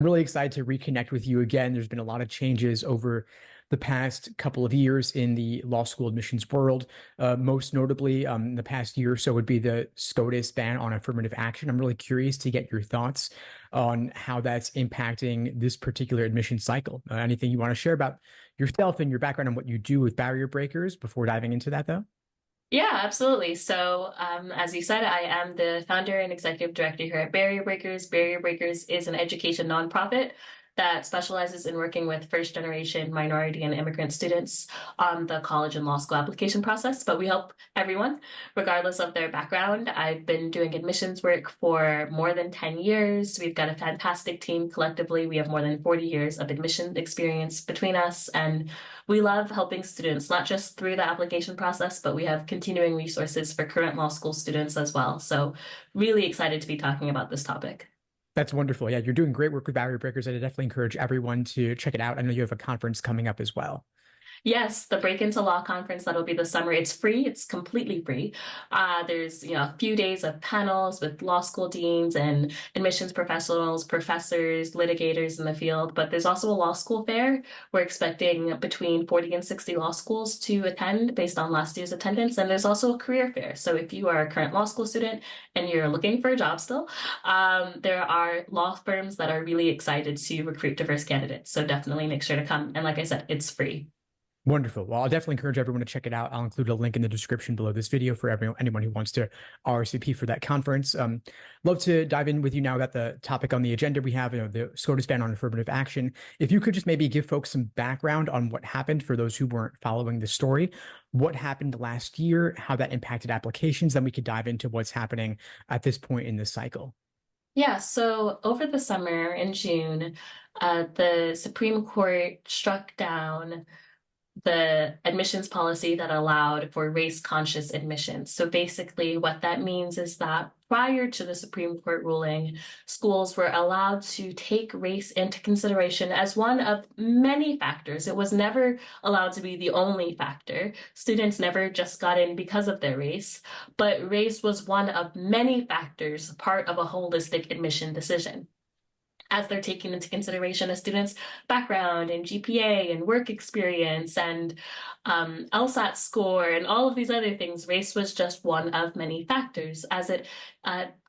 I'm really excited to reconnect with you again. There's been a lot of changes over the past couple of years in the law school admissions world. Most notably, in the past year or so would be the SCOTUS ban on affirmative action. I'm really curious to get your thoughts on how that's impacting this particular admission cycle. Anything you want to share about yourself and your background and what you do with barrier breakers before diving into that, though? Yeah, absolutely. So, as you said, I am the founder and executive director here at Barrier Breakers. Barrier Breakers is an education nonprofit that specializes in working with first generation minority and immigrant students on the college and law school application process. But we help everyone, regardless of their background. I've been doing admissions work for more than 10 years. We've got a fantastic team collectively. We have more than 40 years of admission experience between us, and we love helping students, not just through the application process, but we have continuing resources for current law school students as well. So, really excited to be talking about this topic. That's wonderful. Yeah, you're doing great work with barrier breakers. I definitely encourage everyone to check it out. I know you have a conference coming up as well. Yes, the Break Into Law conference that'll be this summer. It's free. It's completely free. There's a few days of panels with law school deans and admissions professionals, professors, litigators in the field. But there's also a law school fair. We're expecting between 40 and 60 law schools to attend based on last year's attendance. And there's also a career fair. So if you are a current law school student and you're looking for a job still, there are law firms that are really excited to recruit diverse candidates. So definitely make sure to come. And like I said, it's free. Wonderful. Well, I'll definitely encourage everyone to check it out. I'll include a link in the description below this video for anyone who wants to RSVP for that conference. Love to dive in with you now about the topic on the agenda we have, the SCOTUS ban on affirmative action. If you could just maybe give folks some background on what happened for those who weren't following the story, what happened last year, how that impacted applications, then we could dive into what's happening at this point in this cycle. Yeah, so over the summer in June, the Supreme Court struck down the admissions policy that allowed for race-conscious admissions. So basically, what that means is that prior to the Supreme Court ruling, schools were allowed to take race into consideration as one of many factors. It was never allowed to be the only factor. Students never just got in because of their race, but race was one of many factors, part of a holistic admission decision as they're taking into consideration a student's background and GPA and work experience and LSAT score and all of these other things. Race was just one of many factors as it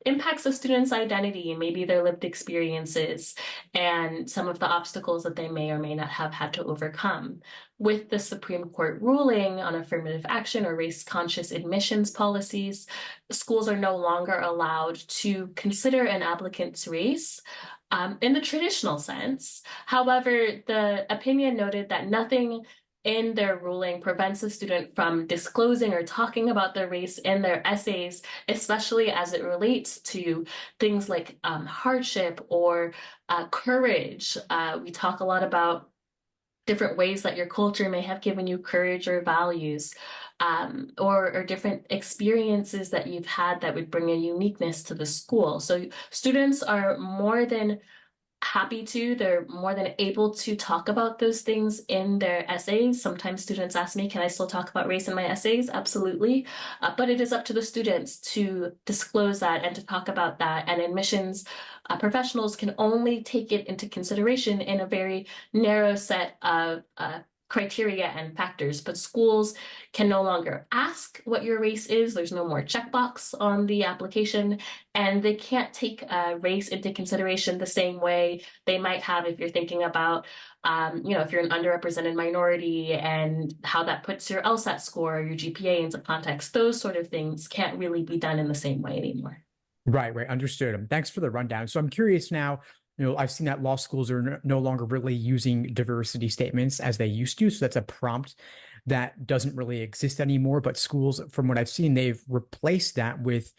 impacts a student's identity and maybe their lived experiences and some of the obstacles that they may or may not have had to overcome. With the Supreme Court ruling on affirmative action or race-conscious admissions policies, schools are no longer allowed to consider an applicant's race in the traditional sense. However, the opinion noted that nothing in their ruling prevents a student from disclosing or talking about their race in their essays, especially as it relates to things like hardship or courage. We talk a lot about different ways that your culture may have given you courage or values, or different experiences that you've had that would bring a uniqueness to the school. So students are more than happy to, they're more than able to talk about those things in their essays. Sometimes students ask me, can I still talk about race in my essays? Absolutely. But it is up to the students to disclose that and to talk about that. And admissions professionals can only take it into consideration in a very narrow set of criteria and factors, but schools can no longer ask what your race is. There's no more checkbox on the application, and they can't take race into consideration the same way they might have if you're thinking about, if you're an underrepresented minority and how that puts your LSAT score or your GPA into context. Those sort of things can't really be done in the same way anymore. Right, right. Understood. Thanks for the rundown. So I'm curious now, I've seen that law schools are no longer really using diversity statements as they used to. So that's a prompt that doesn't really exist anymore. But schools, from what I've seen, they've replaced that with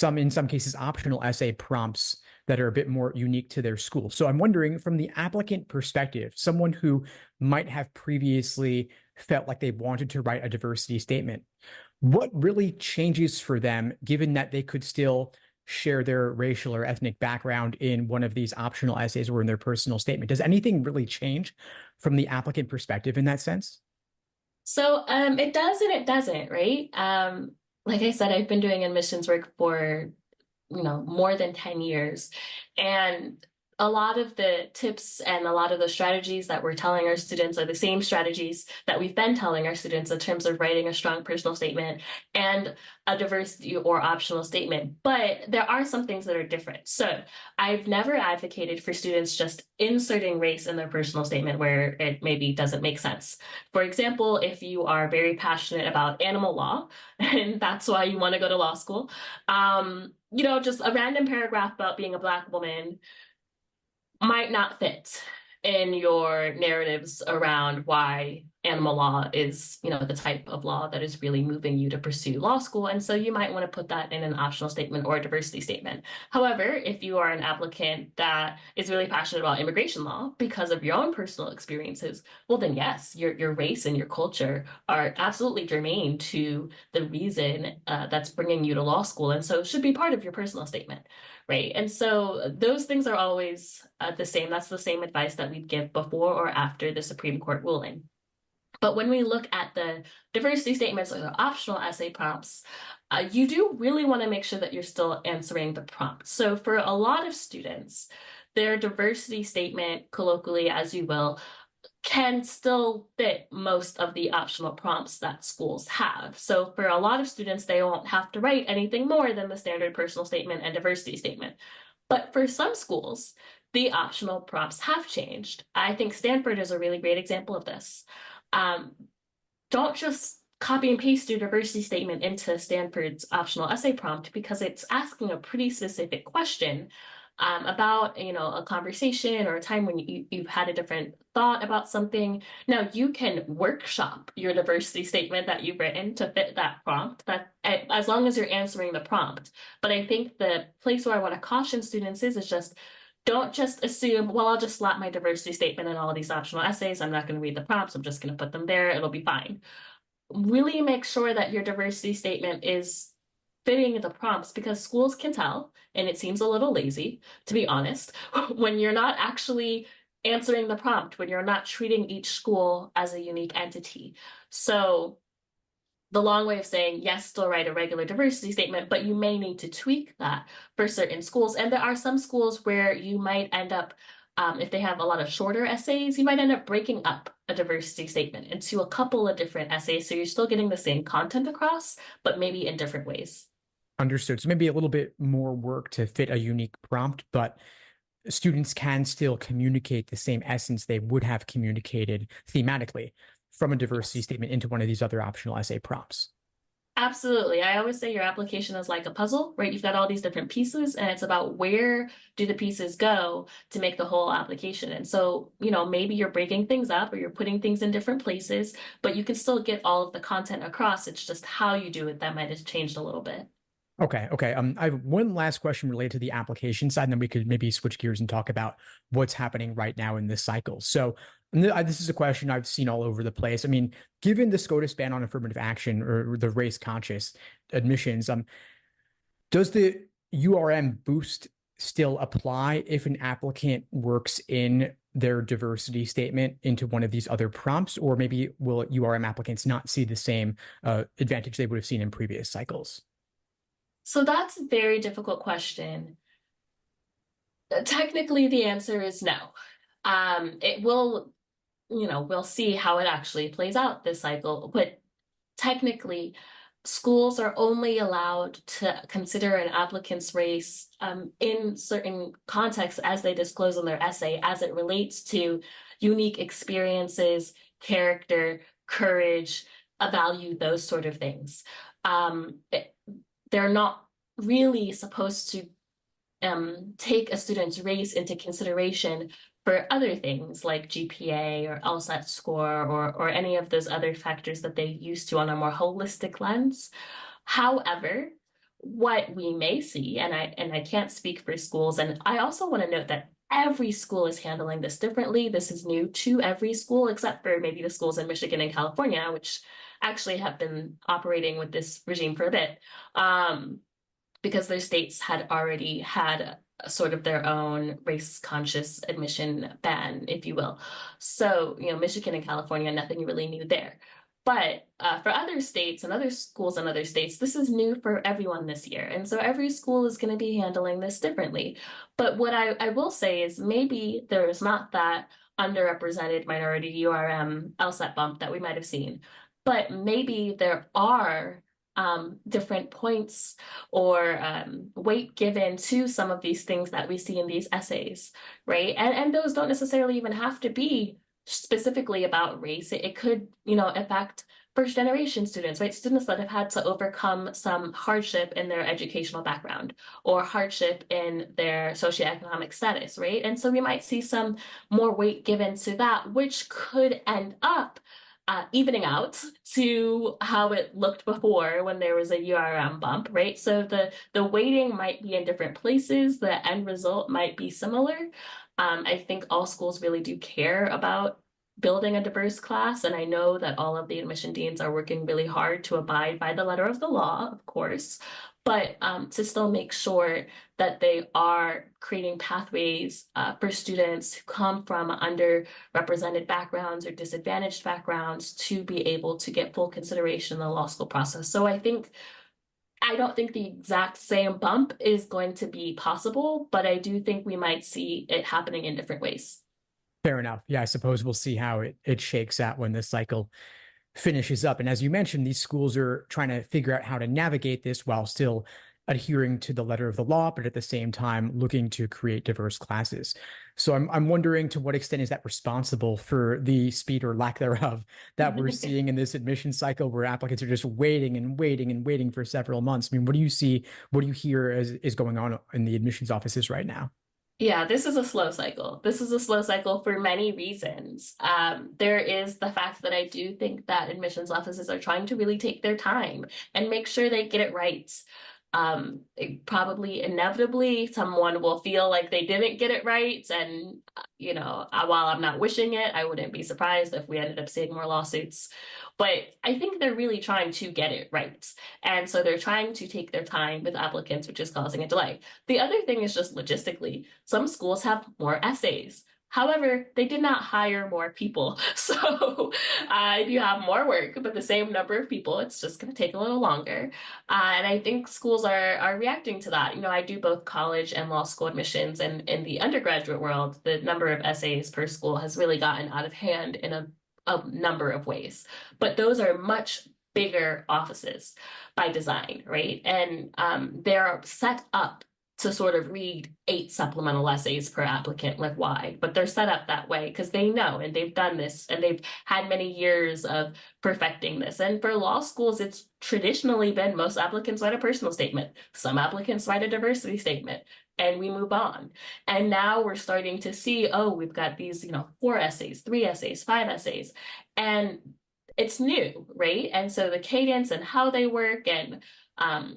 in some cases, optional essay prompts that are a bit more unique to their school. So I'm wondering, from the applicant perspective, someone who might have previously felt like they wanted to write a diversity statement, what really changes for them, given that they could still share their racial or ethnic background in one of these optional essays or in their personal statement? Does anything really change from the applicant perspective in that sense? So it does and it doesn't, right? Like I said, I've been doing admissions work for more than 10 years. And a lot of the tips and a lot of the strategies that we're telling our students are the same strategies that we've been telling our students in terms of writing a strong personal statement and a diversity or optional statement. But there are some things that are different. So I've never advocated for students just inserting race in their personal statement where it maybe doesn't make sense. For example, if you are very passionate about animal law, and that's why you want to go to law school, just a random paragraph about being a Black woman might not fit in your narratives around why animal law is, the type of law that is really moving you to pursue law school. And so you might want to put that in an optional statement or a diversity statement. However, if you are an applicant that is really passionate about immigration law because of your own personal experiences, well, then yes, your race and your culture are absolutely germane to the reason that's bringing you to law school. And so it should be part of your personal statement. Right. And so those things are always the same. That's the same advice that we'd give before or after the Supreme Court ruling. But when we look at the diversity statements or the optional essay prompts, you do really want to make sure that you're still answering the prompt. So for a lot of students, their diversity statement, colloquially as you will, can still fit most of the optional prompts that schools have. So for a lot of students, they won't have to write anything more than the standard personal statement and diversity statement. But for some schools, the optional prompts have changed. I think Stanford is a really great example of this. Um, don't just copy and paste your diversity statement into Stanford's optional essay prompt because it's asking a pretty specific question about, a conversation or a time when you've had a different thought about something. Now you can workshop your diversity statement that you've written to fit that prompt, that as long as you're answering the prompt. But I think the place where I want to caution students is just don't just assume, well, I'll just slap my diversity statement in all of these optional essays. I'm not going to read the prompts. I'm just going to put them there. It'll be fine. Really make sure that your diversity statement is fitting the prompts because schools can tell, and it seems a little lazy, to be honest, when you're not actually answering the prompt, when you're not treating each school as a unique entity. So the long way of saying, yes, still write a regular diversity statement, but you may need to tweak that for certain schools. And there are some schools where you might end up, if they have a lot of shorter essays, you might end up breaking up a diversity statement into a couple of different essays. So you're still getting the same content across, but maybe in different ways. Understood. So maybe a little bit more work to fit a unique prompt, but students can still communicate the same essence they would have communicated thematically from a diversity Yes. statement into one of these other optional essay prompts. Absolutely. I always say your application is like a puzzle, right? You've got all these different pieces, and it's about where do the pieces go to make the whole application. And so, maybe you're breaking things up or you're putting things in different places, but you can still get all of the content across. It's just how you do it that might have changed a little bit. Okay, okay. I have one last question related to the application side, and then we could maybe switch gears and talk about what's happening right now in this cycle. So, this is a question I've seen all over the place. I mean, given the SCOTUS ban on affirmative action or the race conscious admissions, does the URM boost still apply if an applicant works in their diversity statement into one of these other prompts, or maybe will URM applicants not see the same advantage they would have seen in previous cycles? So that's a very difficult question. Technically, the answer is no. It will, we'll see how it actually plays out this cycle, but technically, schools are only allowed to consider an applicant's race in certain contexts as they disclose in their essay, as it relates to unique experiences, character, courage, a value, those sort of things. They're not really supposed to take a student's race into consideration for other things like GPA or LSAT score or any of those other factors that they used to on a more holistic lens. However, what we may see, and I can't speak for schools, and I also want to note that every school is handling this differently. This is new to every school, except for maybe the schools in Michigan and California, which actually have been operating with this regime for a bit. Because their states had already had sort of their own race conscious admission ban, if you will. So, Michigan and California, nothing really new there. But for other states and other schools in other states, this is new for everyone this year. And so every school is going to be handling this differently. But what I will say is maybe there is not that underrepresented minority URM LSAT bump that we might have seen. But maybe there are different points or weight given to some of these things that we see in these essays, right? And those don't necessarily even have to be specifically about race. It could, affect first generation students, right? Students that have had to overcome some hardship in their educational background or hardship in their socioeconomic status, right? And so we might see some more weight given to that, which could end up evening out to how it looked before when there was a URM bump, right? So the weighting might be in different places, the end result might be similar. I think all schools really do care about building a diverse class, and I know that all of the admission deans are working really hard to abide by the letter of the law, of course, but to still make sure that they are creating pathways for students who come from underrepresented backgrounds or disadvantaged backgrounds to be able to get full consideration in the law school process. So I don't think the exact same bump is going to be possible, but I do think we might see it happening in different ways. Fair enough. Yeah, I suppose we'll see how it shakes out when this cycle finishes up. And as you mentioned, these schools are trying to figure out how to navigate this while still adhering to the letter of the law, but at the same time looking to create diverse classes. So I'm wondering, to what extent is that responsible for the speed or lack thereof that we're seeing in this admission cycle, where applicants are just waiting and waiting and waiting for several months? I mean, what do you see, what do you hear is going on in the admissions offices right now? Yeah, this is a slow cycle. This is a slow cycle for many reasons. There is the fact that I do think that admissions offices are trying to really take their time and make sure they get it right. Probably inevitably, someone will feel like they didn't get it right. And, while I'm not wishing it, I wouldn't be surprised if we ended up seeing more lawsuits. But I think they're really trying to get it right. And so they're trying to take their time with applicants, which is causing a delay. The other thing is just logistically, some schools have more essays. However, they did not hire more people. So you have more work, but the same number of people, it's just going to take a little longer. And I think schools are reacting to that. I do both college and law school admissions, and in the undergraduate world, the number of essays per school has really gotten out of hand in a number of ways. But those are much bigger offices by design, right? And they're set up to sort of read 8 supplemental essays per applicant. Like, why? But they're set up that way because they know, and they've done this, and they've had many years of perfecting this. And for law schools, it's traditionally been most applicants write a personal statement, some applicants write a diversity statement, and we move on. And now we're starting to see, oh, we've got these, 4 essays, 3 essays, 5 essays, and it's new, right? And so the cadence and how they work and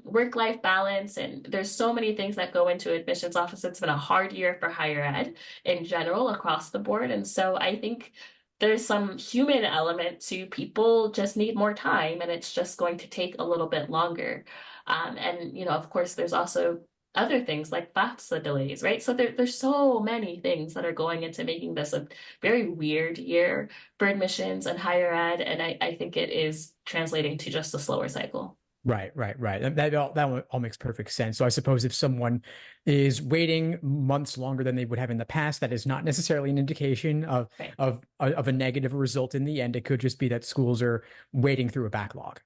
work-life balance, and there's so many things that go into admissions office. It's been a hard year for higher ed in general across the board. And so I think there's some human element to people just need more time, and it's just going to take a little bit longer. And, of course, there's also other things like FAFSA delays, right? So there's so many things that are going into making this a very weird year for admissions and higher ed. And I think it is translating to just a slower cycle. Right, right, right. That all makes perfect sense. So I suppose if someone is waiting months longer than they would have in the past, that is not necessarily an indication of Right. of a negative result in the end. It could just be that schools are waiting through a backlog.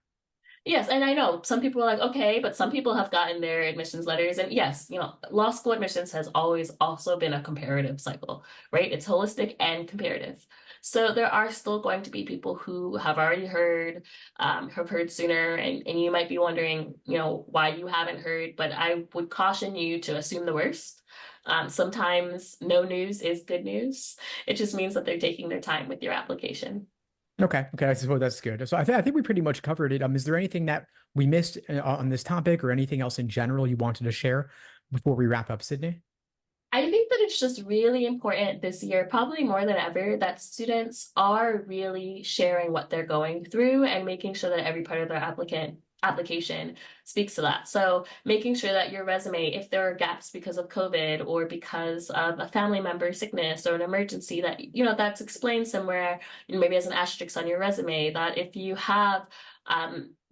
Yes, and I know some people are like, okay, but some people have gotten their admissions letters. And yes, law school admissions has always also been a comparative cycle, right? It's holistic and comparative. So there are still going to be people who have already heard, have heard sooner, and you might be wondering, why you haven't heard, but I would caution you to assume the worst. Sometimes no news is good news. It just means that they're taking their time with your application. Okay, okay, I suppose that's good. So I think we pretty much covered it. Is there anything that we missed on this topic, or anything else in general you wanted to share before we wrap up, Sydney? I think that it's just really important this year, probably more than ever, that students are really sharing what they're going through and making sure that every part of their application speaks to that. So making sure that your resume, if there are gaps because of COVID or because of a family member sickness or an emergency, that that's explained somewhere, maybe as an asterisk on your resume, that if you have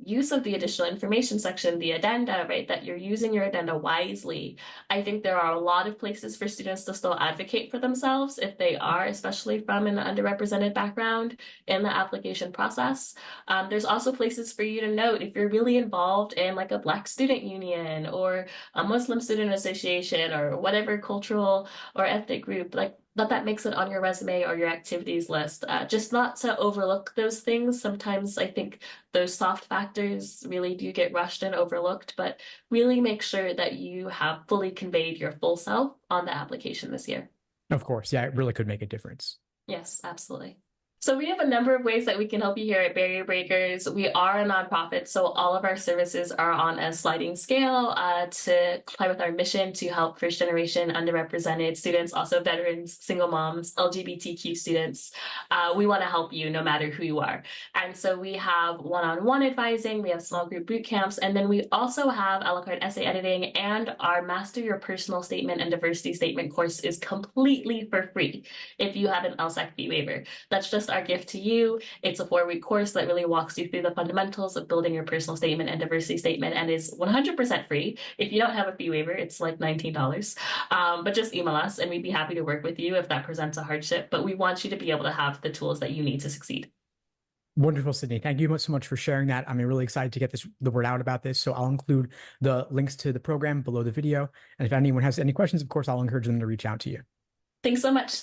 use of the additional information section, the addenda, right, that you're using your addenda wisely. I think there are a lot of places for students to still advocate for themselves if they are, especially from an underrepresented background in the application process. There's also places for you to note if you're really involved in like a Black student union or a Muslim student association or whatever cultural or ethnic group, like that makes it on your resume or your activities list. Just not to overlook those things. Sometimes I think those soft factors really do get rushed and overlooked, but really make sure that you have fully conveyed your full self on the application this year. Of course, yeah, it really could make a difference. Yes, absolutely. So we have a number of ways that we can help you here at Barrier Breakers. We are a nonprofit, so all of our services are on a sliding scale to comply with our mission to help first generation underrepresented students, also veterans, single moms, LGBTQ students. We want to help you no matter who you are. And so we have one-on-one advising, we have small group boot camps, and then we also have a la carte essay editing, and our Master Your Personal Statement and Diversity Statement course is completely for free if you have an LSAC fee waiver. That's just our gift to you. It's a 4-week course that really walks you through the fundamentals of building your personal statement and diversity statement and is 100% free. If you don't have a fee waiver, it's like $19. But just email us and we'd be happy to work with you if that presents a hardship. But we want you to be able to have the tools that you need to succeed. Wonderful, Sydney. Thank you so much for sharing that. I'm really excited to get the word out about this. So I'll include the links to the program below the video. And if anyone has any questions, of course, I'll encourage them to reach out to you. Thanks so much.